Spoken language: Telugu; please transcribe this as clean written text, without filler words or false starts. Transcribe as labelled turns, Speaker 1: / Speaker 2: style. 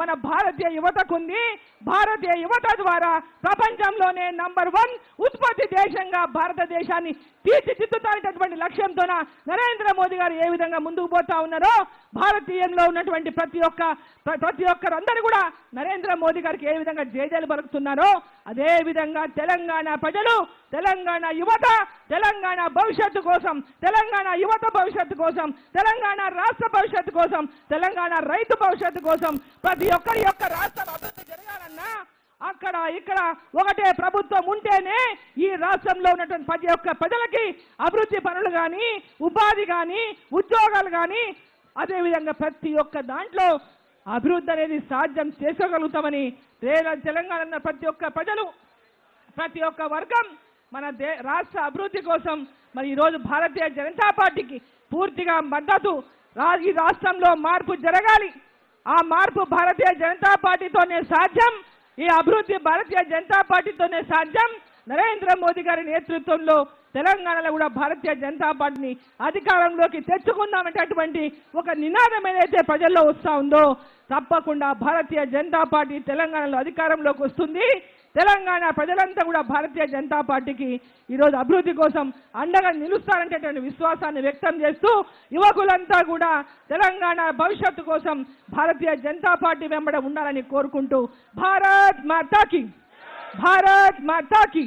Speaker 1: మన భారతీయ యువతకుంది. భారతీయ యువత ద్వారా ప్రపంచంలోనే నంబర్ 1 ఉత్పత్తి దేశంగా భారతదేశాన్ని తీర్చిదిద్దుతానటువంటి లక్ష్యంతో నరేంద్ర మోదీ గారు ఏ విధంగా ముందుకు పోతా ఉన్నారో భారతీయంలో ఉన్నటువంటి ప్రతి ఒక్కరందరూ కూడా నరేంద్ర మోదీ గారికి ఏ విధంగా జయజయలు పలుకుతున్నారో అదే విధంగా తెలంగాణ ప్రజలు, తెలంగాణ యువత, తెలంగాణ భవిష్యత్తు కోసం, తెలంగాణ యువత భవిష్యత్తు కోసం, తెలంగాణ రాష్ట్ర భవిష్యత్తు కోసం, తెలంగాణ రైతు భవిష్యత్తు కోసం ప్రతి ఒక్కరి యొక్క రాష్ట్రం అభివృద్ధి జరగాలన్నా అక్కడ ఇక్కడ ఒకటే ప్రభుత్వం ఉంటేనే ఈ రాష్ట్రంలో ఉన్నటువంటి ప్రతి ఒక్క ప్రజలకి అభివృద్ధి పనులు కానీ, ఉపాధి కానీ, ఉద్యోగాలు కానీ, అదేవిధంగా ప్రతి ఒక్క దాంట్లో అభివృద్ధి అనేది సాధ్యం చేసుకోగలుగుతామని తెలంగాణ ప్రతి ఒక్క ప్రజలు, ప్రతి ఒక్క వర్గం మన రాష్ట్ర అభివృద్ధి కోసం మరి ఈరోజు భారతీయ జనతా పార్టీకి పూర్తిగా మద్దతు. ఈ రాష్ట్రంలో మార్పు జరగాలి. ఆ మార్పు భారతీయ జనతా పార్టీతోనే సాధ్యం. ఈ అభివృద్ధి భారతీయ జనతా పార్టీతోనే సాధ్యం. నరేంద్ర మోదీ గారి నేతృత్వంలో తెలంగాణలో కూడా భారతీయ జనతా పార్టీని అధికారంలోకి తెచ్చుకుందామనేటటువంటి ఒక నినాదం ఏదైతే ప్రజల్లో వస్తూ ఉందో తప్పకుండా భారతీయ జనతా పార్టీ తెలంగాణలో అధికారంలోకి వస్తుంది. తెలంగాణ ప్రజలంతా కూడా భారతీయ జనతా పార్టీకి ఈరోజు అభివృద్ధి కోసం అండగా నిలుస్తారంటేటువంటి విశ్వాసాన్ని వ్యక్తం చేస్తూ యువకులంతా కూడా తెలంగాణ భవిష్యత్తు కోసం భారతీయ జనతా పార్టీ వెంబడ ఉండాలని కోరుకుంటూ భారత్ మాతాకి, భారత్ మాతాకి.